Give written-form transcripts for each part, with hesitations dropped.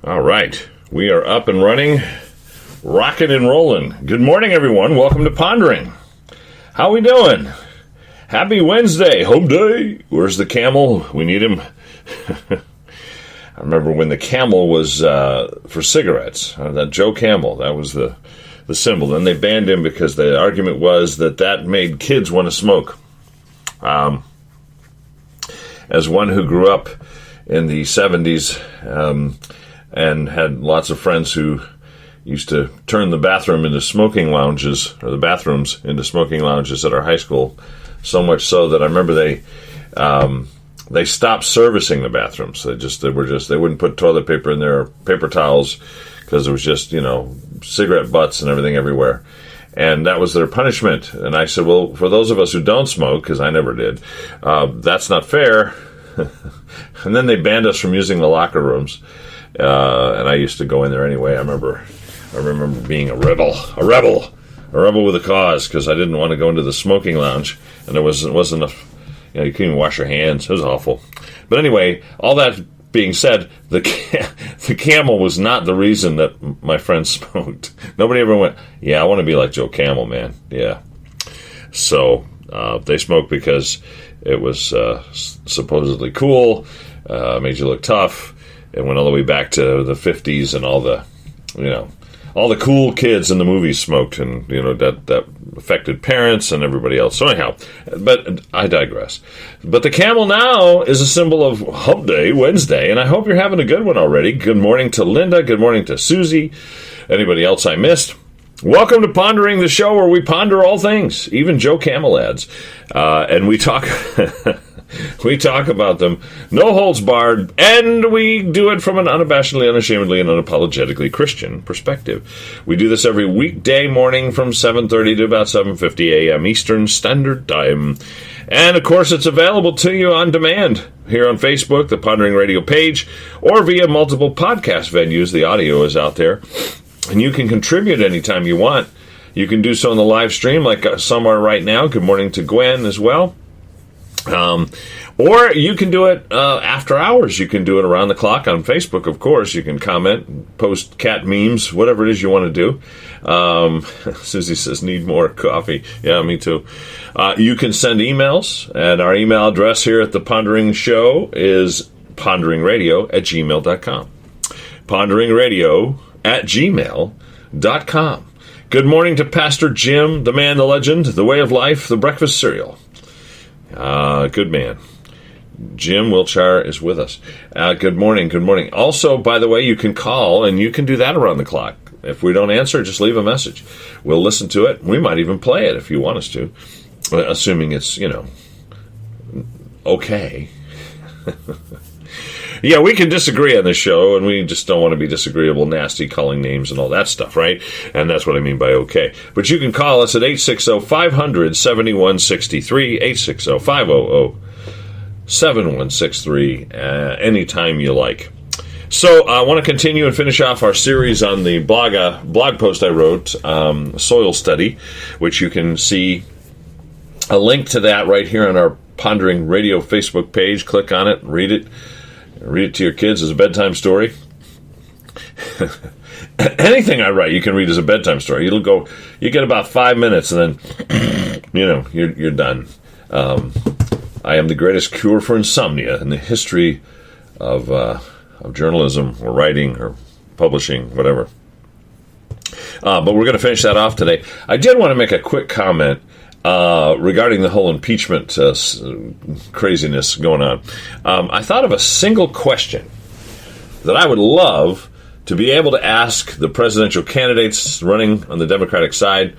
All right, we are up and running, rocking and rolling. Good morning, everyone. Welcome to Pondering. How we doing? Happy Wednesday, home day. Where's the camel? We need him. I remember when the camel was for cigarettes, that Joe Camel, that was the symbol. Then they banned him because the argument was that made kids want to smoke. As one who grew up in the 70s and had lots of friends who used to turn the bathroom into smoking lounges, or the bathrooms into smoking lounges at our high school, so much so that I remember they stopped servicing the bathrooms. They wouldn't put toilet paper in there, or paper towels, because there was just, cigarette butts and everything everywhere. And that was their punishment. And I said, well, for those of us who don't smoke, because I never did, that's not fair. And then they banned us from using the locker rooms. And I used to go in there anyway. I remember being a rebel with a cause, because I didn't want to go into the smoking lounge, and there wasn't enough. You couldn't even wash your hands. It was awful. But anyway, all that being said, the camel was not the reason that my friends smoked. Nobody ever went, yeah, I want to be like Joe Camel, man. Yeah. So they smoked because it was supposedly cool, made you look tough, and went all the way back to the 50s, and all the cool kids in the movies smoked, and that affected parents and everybody else. So anyhow, but I digress. But the camel now is a symbol of Hump Day, Wednesday, and I hope you're having a good one already. Good morning to Linda. Good morning to Susie. Anybody else I missed? Welcome to Pondering, the show where we ponder all things, even Joe Camel ads, and we talk. We talk about them, no holds barred, and we do it from an unabashedly, unashamedly, and unapologetically Christian perspective. We do this every weekday morning from 7:30 to about 7:50 a.m. Eastern Standard Time. And, of course, it's available to you on demand here on Facebook, the Pondering Radio page, or via multiple podcast venues. The audio is out there, and you can contribute anytime you want. You can do so in the live stream, like some are right now. Good morning to Gwen as well. Or you can do it after hours. You can do it around the clock on Facebook, of course. You can comment, post cat memes, whatever it is you want to do. Susie says, need more coffee. Yeah, me too. You can send emails, and our email address here at the Pondering Show is ponderingradio@gmail.com. ponderingradio@gmail.com. Good morning to Pastor Jim, the man, the legend, the way of life, the breakfast cereal. Good man. Jim Wiltshire is with us. Good morning. Good morning. Also, by the way, you can call, and you can do that around the clock. If we don't answer, just leave a message. We'll listen to it. We might even play it if you want us to, assuming it's, okay. Yeah, we can disagree on this show, and we just don't want to be disagreeable, nasty, calling names and all that stuff, right? And that's what I mean by okay. But you can call us at 860-500-7163, 860-500-7163, anytime you like. So I want to continue and finish off our series on the blog post I wrote, Soil Study, which you can see a link to that right here on our Pondering Radio Facebook page. Click on it, read it. Read it to your kids as a bedtime story. Anything I write, you can read as a bedtime story. You get about 5 minutes, and then, you're done. I am the greatest cure for insomnia in the history of journalism or writing or publishing, whatever. But we're going to finish that off today. I did want to make a quick comment regarding the whole impeachment craziness going on. I thought of a single question that I would love to be able to ask the presidential candidates running on the Democratic side,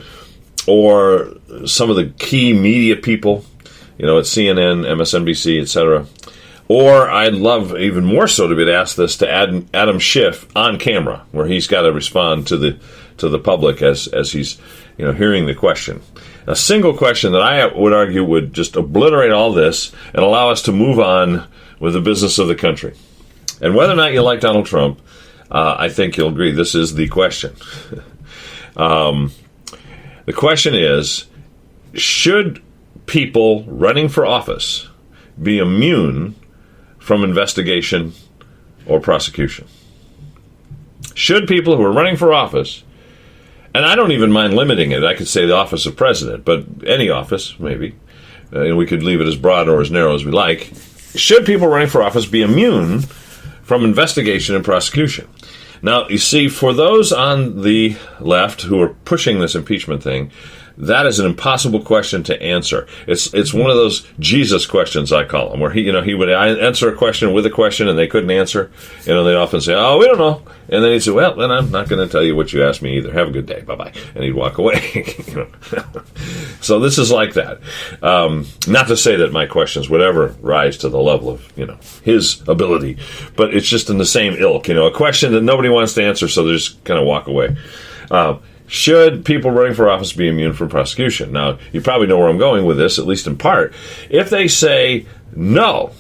or some of the key media people, at CNN, MSNBC, etc. Or I'd love even more so to be able to ask this to Adam Schiff on camera, where he's got to respond to the public as he's hearing the question. A single question that I would argue would just obliterate all this and allow us to move on with the business of the country. And whether or not you like Donald Trump, I think you'll agree this is the question. The question is, should people running for office be immune from investigation or prosecution? Should people who are running for office, and I don't even mind limiting it, I could say the office of president, but any office, maybe, and we could leave it as broad or as narrow as we like, should people running for office be immune from investigation and prosecution? Now, you see, for those on the left who are pushing this impeachment thing, that is an impossible question to answer. It's one of those Jesus questions, I call them, where he would answer a question with a question and they couldn't answer. They'd often say, "Oh, we don't know," and then he'd say, "Well, then I'm not going to tell you what you asked me either. Have a good day, bye-bye," and he'd walk away. So this is like that. Not to say that my questions would ever rise to the level of his ability, but it's just in the same ilk. A question that nobody wants to answer, so they just kind of walk away. Should people running for office be immune from prosecution? Now, you probably know where I'm going with this, at least in part. If they say, no,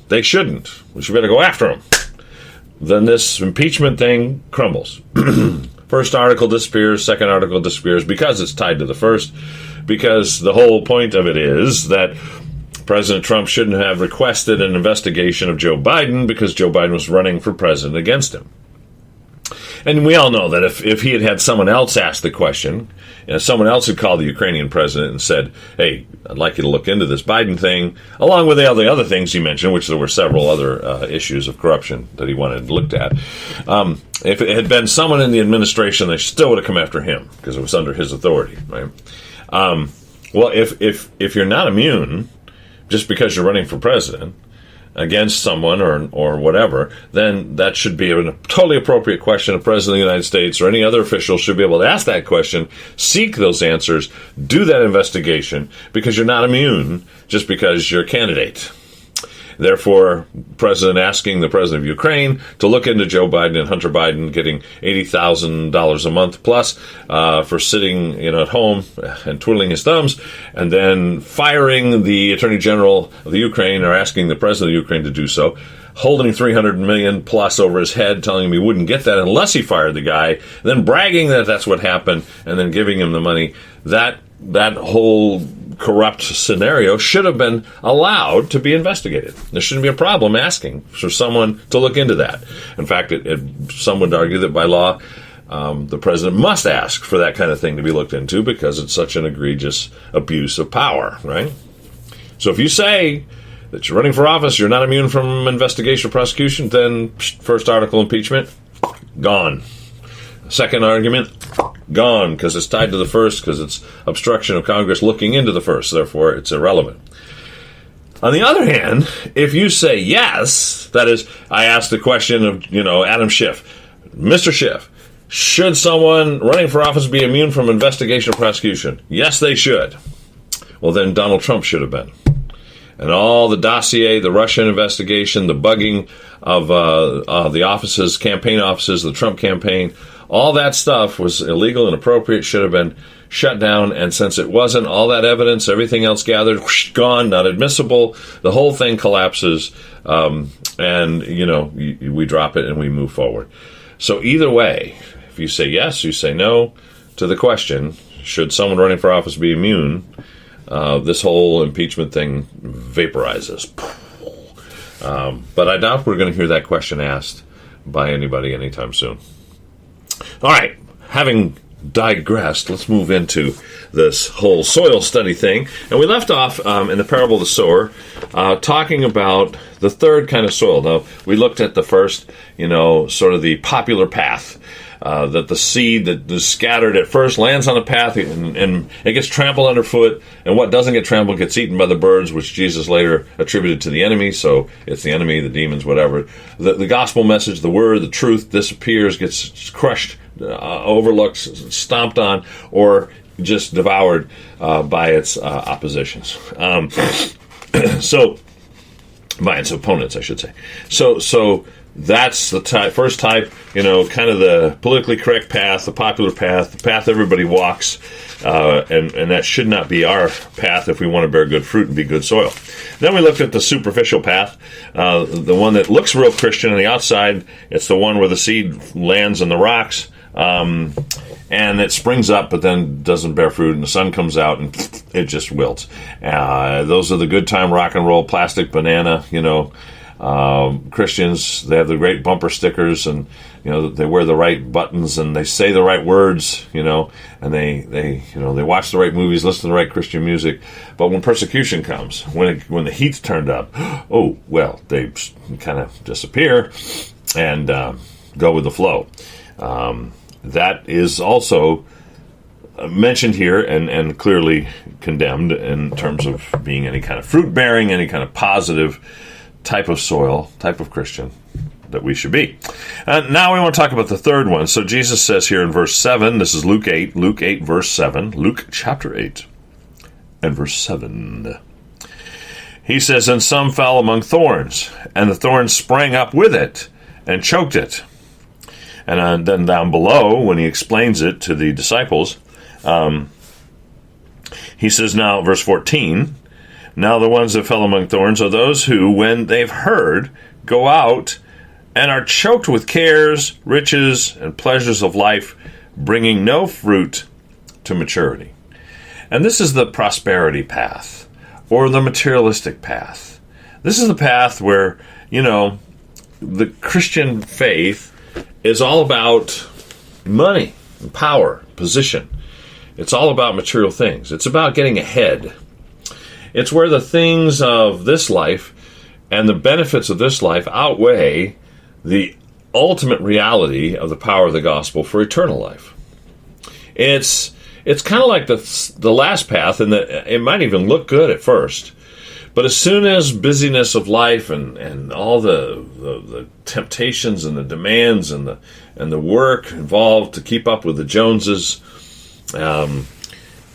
they shouldn't, we should better go after them, then this impeachment thing crumbles. First article disappears, second article disappears, because it's tied to the first, because the whole point of it is that President Trump shouldn't have requested an investigation of Joe Biden because Joe Biden was running for president against him. And we all know that if he had had someone else ask the question, someone else had called the Ukrainian president and said, "Hey, I'd like you to look into this Biden thing," along with all the other things he mentioned, which there were several other issues of corruption that he wanted looked at. If it had been someone in the administration, they still would have come after him because it was under his authority, right? Well, if you're not immune just because you're running for president against someone or whatever, then that should be a totally appropriate question. A president of the United States or any other official should be able to ask that question, seek those answers, do that investigation, because you're not immune just because you're a candidate. Therefore, President asking the president of Ukraine to look into Joe Biden and Hunter Biden getting $80,000 a month plus for sitting at home and twiddling his thumbs, and then firing the Attorney General of the Ukraine or asking the president of Ukraine to do so, holding $300 million plus over his head, telling him he wouldn't get that unless he fired the guy, then bragging that that's what happened, and then giving him the money. That whole corrupt scenario should have been allowed to be investigated. There shouldn't be a problem asking for someone to look into that. In fact, some would argue that by law, the president must ask for that kind of thing to be looked into because it's such an egregious abuse of power, right? So if you say that you're running for office, you're not immune from investigation or prosecution, then first article impeachment, gone. Second argument, gone, because it's tied to the first, because it's obstruction of Congress looking into the first, therefore it's irrelevant. On the other hand, if you say yes, that is, I asked the question of, Adam Schiff, Mr. Schiff, should someone running for office be immune from investigation or prosecution? Yes, they should. Well, then Donald Trump should have been. And all the dossier, the Russian investigation, the bugging of the offices, campaign offices, the Trump campaign, all that stuff was illegal, inappropriate, should have been shut down. And since it wasn't, all that evidence, everything else gathered, gone, not admissible, the whole thing collapses. And, we drop it and we move forward. So either way, if you say yes, you say no to the question, should someone running for office be immune? This whole impeachment thing vaporizes. But I doubt we're going to hear that question asked by anybody anytime soon. All right, having digressed, let's move into this whole soil study thing. And we left off in the parable of the sower, talking about the third kind of soil. Now, we looked at the first, sort of the popular path. That the seed that is scattered at first lands on the path and it gets trampled underfoot, and what doesn't get trampled gets eaten by the birds, which Jesus later attributed to the enemy. So it's the enemy, the demons, whatever. The gospel message, the word, the truth disappears, gets crushed, overlooked, stomped on, or just devoured by its oppositions. So by its opponents, I should say. So that's the first type, kind of the politically correct path, the popular path, the path everybody walks, and that should not be our path if we want to bear good fruit and be good soil. Then we looked at the superficial path, the one that looks real Christian on the outside. It's the one where the seed lands in the rocks, and it springs up but then doesn't bear fruit, and the sun comes out and it just wilts. Those are the good time rock and roll, plastic banana, Christians, they have the great bumper stickers, and they wear the right buttons, and they say the right words, and they watch the right movies, listen to the right Christian music. But when persecution comes, when the heat's turned up, oh well, they kind of disappear and go with the flow. That is also mentioned here and clearly condemned in terms of being any kind of fruit-bearing, any kind of positive type of soil, type of Christian that we should be. Now we want to talk about the third one. So Jesus says here in verse 7, this is Luke 8, verse 7, Luke chapter 8 and verse 7. He says, "And some fell among thorns, and the thorns sprang up with it and choked it." And then down below, when he explains it to the disciples, he says now, verse 14, "Now the ones that fell among thorns are those who, when they've heard, go out and are choked with cares, riches, and pleasures of life, bringing no fruit to maturity." And this is the prosperity path, or the materialistic path. This is the path where, the Christian faith is all about money, and power, position. It's all about material things. It's about getting ahead. It's where the things of this life and the benefits of this life outweigh the ultimate reality of the power of the gospel for eternal life. It's kind of like the last path, and it might even look good at first, but as soon as busyness of life and all the temptations and the demands and the work involved to keep up with the Joneses,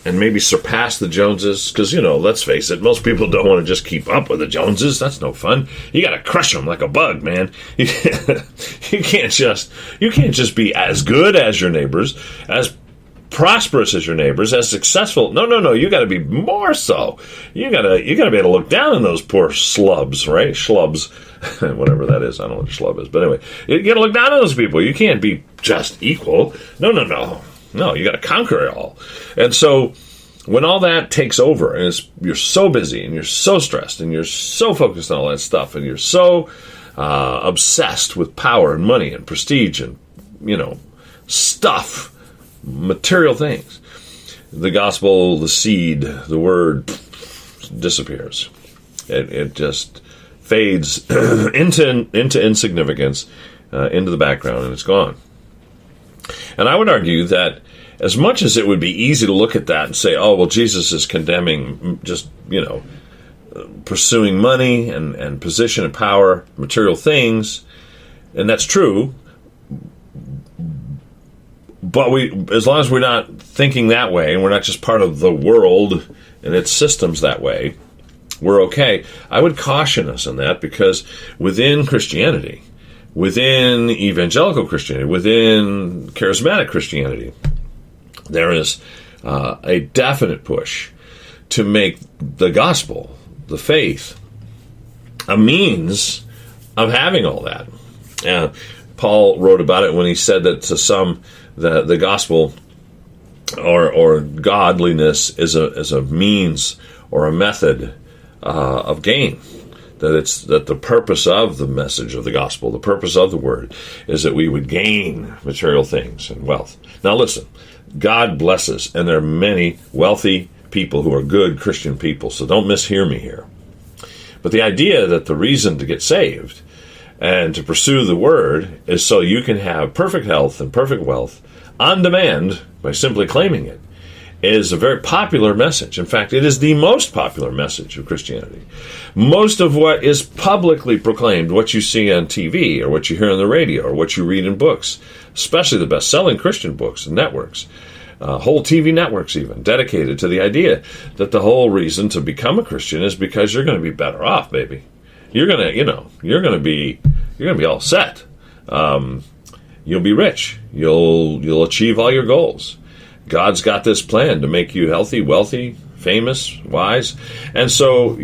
and maybe surpass the Joneses, because, let's face it, most people don't want to just keep up with the Joneses. That's no fun. You got to crush them like a bug, man. You can't just be as good as your neighbors, as prosperous as your neighbors, as successful. No. You got to be more so. You got to be able to look down on those poor slubs, right? Schlubs, whatever that is. I don't know what a schlub is, but anyway, you got to look down on those people. You can't be just equal. No, you got to conquer it all. And so when all that takes over, and you're so busy, and you're so stressed, and you're so focused on all that stuff, and you're so obsessed with power and money and prestige and, stuff, material things, the gospel, the seed, the word disappears. It just fades into insignificance, into the background, and it's gone. And I would argue that as much as it would be easy to look at that and say, oh, well, Jesus is condemning just, pursuing money and position and power, material things, and that's true, but as long as we're not thinking that way and we're not just part of the world and its systems that way, we're okay. I would caution us on that, because within Christianity, within evangelical Christianity, within charismatic Christianity, there is a definite push to make the gospel, the faith, a means of having all that. Paul wrote about it when he said that to some, the gospel or godliness is a means or a method of gain. That the purpose of the message of the gospel, the purpose of the word, is that we would gain material things and wealth. Now listen, God blesses, and there are many wealthy people who are good Christian people, so don't mishear me here. But the idea that the reason to get saved and to pursue the word is so you can have perfect health and perfect wealth on demand by simply claiming it is a very popular message. In fact, it is the most popular message of Christianity. Most of what is publicly proclaimed, what you see on TV or what you hear on the radio or what you read in books, especially the best-selling Christian books and networks, whole TV networks even, dedicated to the idea that the whole reason to become a Christian is because you're going to be better off, baby. You're going to be all set. You'll be rich. You'll achieve all your goals. God's got this plan to make you healthy, wealthy, famous, wise. And so,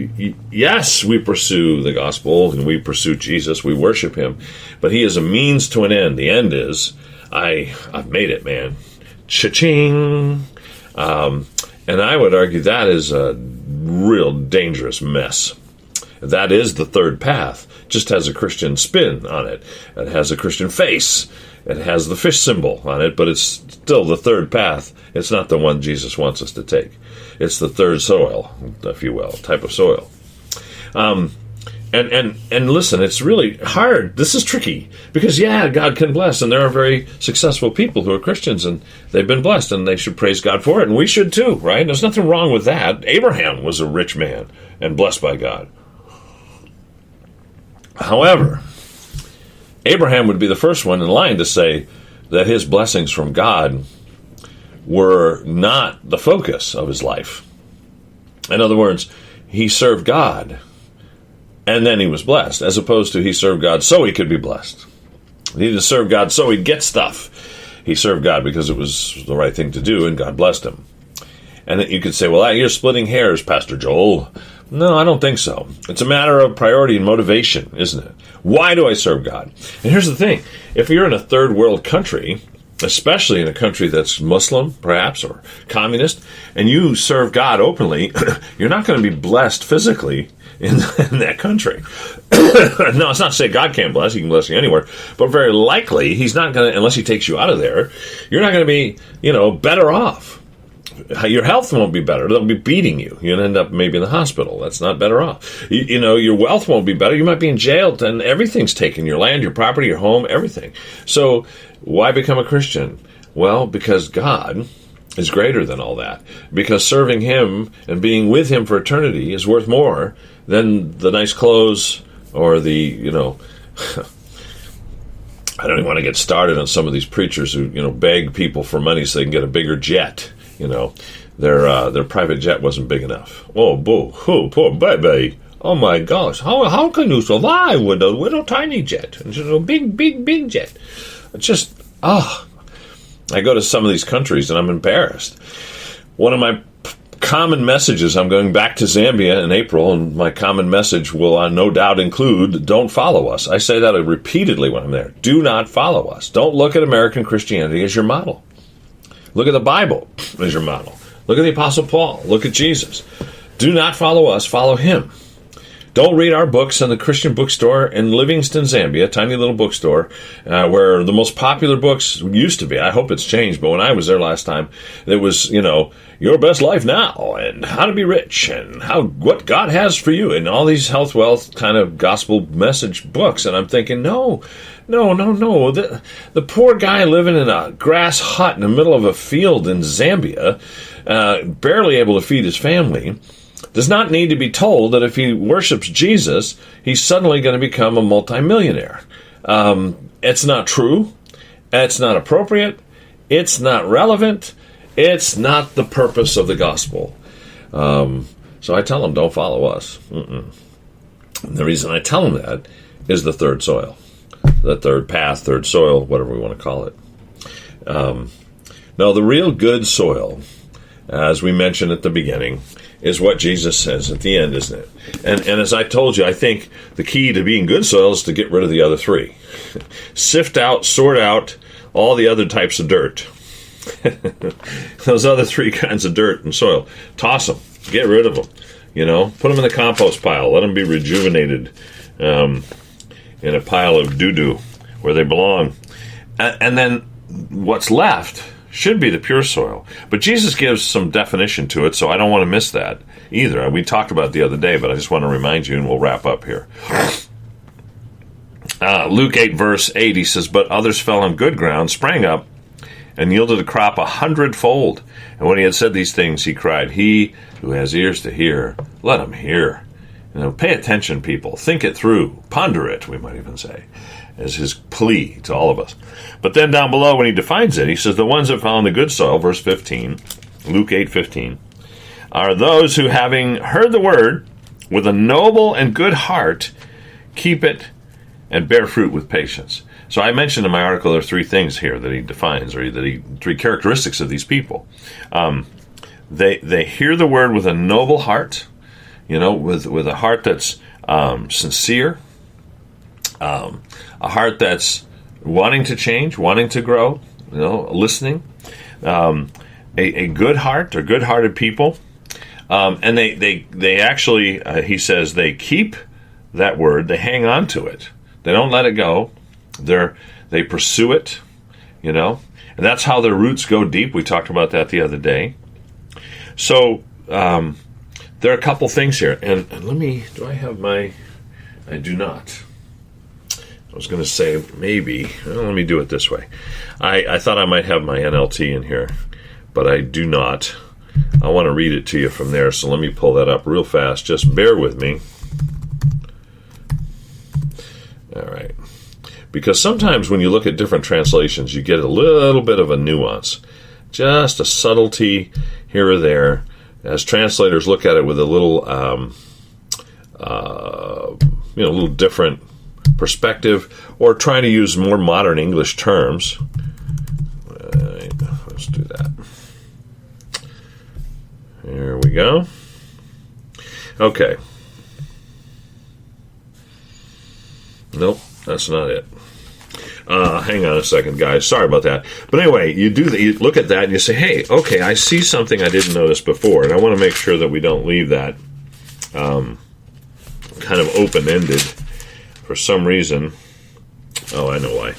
yes, we pursue the gospel and we pursue Jesus. We worship him. But he is a means to an end. The end is, I've made it, man. Cha-ching. And I would argue that is a real dangerous mess. That is the third path. Just has a Christian spin on it. It has a Christian face. It has the fish symbol on it, but it's still the third path. It's not the one Jesus wants us to take. It's the third soil, if you will, type of soil. And listen, it's really hard. This is tricky because, God can bless, and there are very successful people who are Christians, and they've been blessed, and they should praise God for it, and we should too, right? There's nothing wrong with that. Abraham was a rich man and blessed by God. However, Abraham would be the first one in line to say that his blessings from God were not the focus of his life. In other words, he served God, and then he was blessed, as opposed to he served God so he could be blessed. He didn't serve God so he'd get stuff. He served God because it was the right thing to do, and God blessed him. And you could say, well, you're splitting hairs, Pastor Joel. No, I don't think so. It's a matter of priority and motivation, isn't it? Why do I serve God? And here's the thing. If you're in a third world country, especially in a country that's Muslim, perhaps, or communist, and you serve God openly, you're not going to be blessed physically in that country. No, it's not to say God can't bless. He can bless you anywhere. But very likely, he's not going to, unless he takes you out of there, you're not going to be, better off. Your health won't be better. They'll be beating you. You'll end up maybe in the hospital. That's not better off. Your wealth won't be better. You might be in jail, and everything's taken. Your land, your property, your home, everything. So why become a Christian? Well, because God is greater than all that. Because serving him and being with him for eternity is worth more than the nice clothes or the, I don't even want to get started on some of these preachers who, beg people for money so they can get a bigger jet. Their private jet wasn't big enough. Oh, poor baby. Oh my gosh, how can you survive with a little tiny jet? And just a big jet. I go to some of these countries and I'm embarrassed. One of my common messages, I'm going back to Zambia in April, and my common message will no doubt include, don't follow us. I say that repeatedly when I'm there. Do not follow us. Don't look at American Christianity as your model. Look at the Bible as your model. Look at the Apostle Paul. Look at Jesus. Do not follow us. Follow him. Don't read our books in the Christian bookstore in Livingston, Zambia, a tiny little bookstore, where the most popular books used to be. I hope it's changed, but when I was there last time, there was, Your Best Life Now, and How to Be Rich, and what God has for you, and all these health, wealth kind of gospel message books. And I'm thinking, no. The poor guy living in a grass hut in the middle of a field in Zambia, barely able to feed his family, does not need to be told that if he worships Jesus, he's suddenly going to become a multimillionaire. It's not true. It's not appropriate. It's not relevant. It's not the purpose of the gospel. So I tell them, don't follow us. And the reason I tell them that is the third soil. The third path, third soil, whatever we want to call it. No, the real good soil, as we mentioned at the beginning, is what Jesus says at the end, isn't it? And as I told you, I think the key to being good soil is to get rid of the other three. Sift out, sort out all the other types of dirt. Those other three kinds of dirt and soil. Toss them. Get rid of them. Put them in the compost pile. Let them be rejuvenated in a pile of doo-doo where they belong. And then what's left should be the pure soil. But Jesus gives some definition to it, so I don't want to miss that either. We talked about it the other day, but I just want to remind you, and we'll wrap up here. Luke 8, verse 8, he says, but others fell on good ground, sprang up, and yielded a crop 100-fold. And when he had said these things, he cried, he who has ears to hear, let him hear. Pay attention, people. Think it through. Ponder it, we might even say, as his plea to all of us. But then down below, when he defines it, he says, the ones that fell in the good soil, verse 15, Luke 8:15, are those who, having heard the word with a noble and good heart, keep it and bear fruit with patience. So I mentioned in my article there are three things here that he defines, or three characteristics of these people. They hear the word with a noble heart, with a heart that's sincere, a heart that's wanting to change, wanting to grow, listening, a good heart or good-hearted people, and they actually, he says, they keep that word. They hang on to it. They don't let it go. They pursue it, and that's how their roots go deep. We talked about that the other day. So there are a couple things here. And do I have I do not. I was going to say maybe. Well, let me do it this way. I thought I might have my NLT in here, but I do not. I want to read it to you from there, so let me pull that up real fast. Just bear with me. All right. Because sometimes when you look at different translations, you get a little bit of a nuance. Just a subtlety here or there, as translators look at it with a little, little different perspective, or trying to use more modern English terms. Right, let's do that. Here we go. Okay. Nope, that's not it. Hang on a second, guys. Sorry about that. But anyway, you look at that and you say, hey, okay, I see something I didn't notice before, and I want to make sure that we don't leave that kind of open-ended for some reason. Oh, I know why.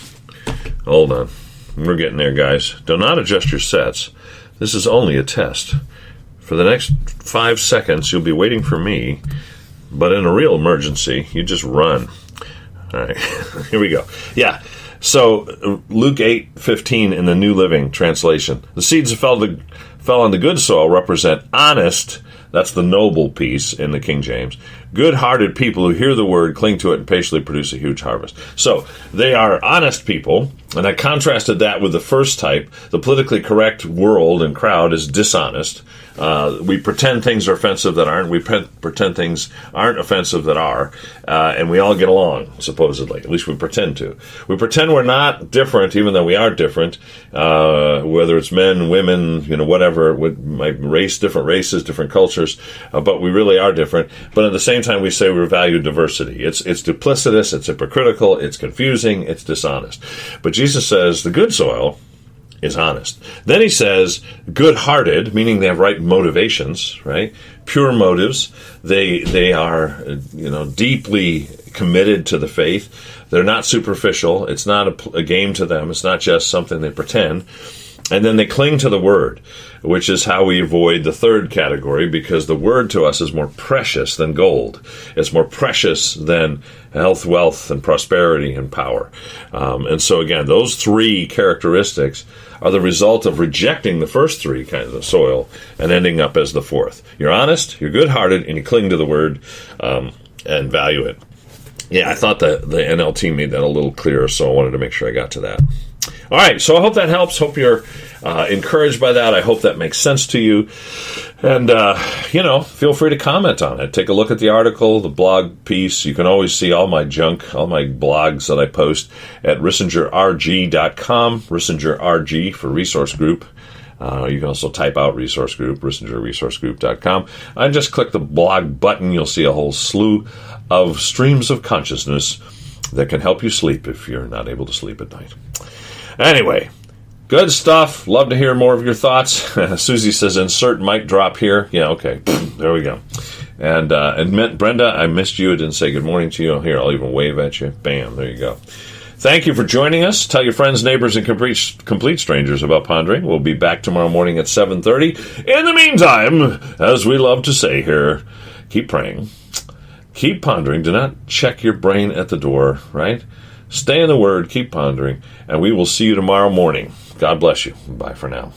Hold on. We're getting there, guys. Do not adjust your sets. This is only a test. For the next 5 seconds, you'll be waiting for me, but in a real emergency, you just run. All right, here we go. Yeah, so Luke 8:15 in the New Living Translation. The seeds that fell on the good soil represent honest, that's the noble piece in the King James, good-hearted people who hear the word, cling to it, and patiently produce a huge harvest. So they are honest people, and I contrasted that with the first type. The politically correct world and crowd is dishonest. We pretend things are offensive that aren't. We pretend things aren't offensive that are. And we all get along, supposedly. At least we pretend to. We pretend we're not different, even though we are different. Whether it's men, women, whatever, different races, different cultures. But we really are different. But at the same time, we say we value diversity. It's duplicitous, it's hypocritical, it's confusing, it's dishonest. But Jesus says the good soil is honest. Then he says good-hearted, meaning they have right motivations, right? Pure motives. They are, deeply committed to the faith. They're not superficial. It's not a game to them. It's not just something they pretend. And then they cling to the word, which is how we avoid the third category, because the word to us is more precious than gold. It's more precious than health, wealth, and prosperity and power. And so again, those three characteristics are the result of rejecting the first three kinds of soil and ending up as the fourth. You're honest, you're good-hearted, and you cling to the word and value it. Yeah, I thought the NLT made that a little clearer, so I wanted to make sure I got to that. All right, so I hope that helps. Hope you're encouraged by that. I hope that makes sense to you. And, feel free to comment on it. Take a look at the article, the blog piece. You can always see all my junk, all my blogs that I post at rissingerrg.com, RissingerRG for resource group. You can also type out resource group, rissingerresourcegroup.com. And just click the blog button. You'll see a whole slew of streams of consciousness that can help you sleep if you're not able to sleep at night. Anyway, good stuff. Love to hear more of your thoughts. Susie says, insert mic drop here. Yeah, okay. There we go. And Brenda, I missed you. I didn't say good morning to you. Here, I'll even wave at you. Bam, there you go. Thank you for joining us. Tell your friends, neighbors, and complete strangers about Pondering. We'll be back tomorrow morning at 7:30. In the meantime, as we love to say here, keep praying. Keep pondering. Do not check your brain at the door, right? Stay in the Word, keep pondering, and we will see you tomorrow morning. God bless you. Bye for now.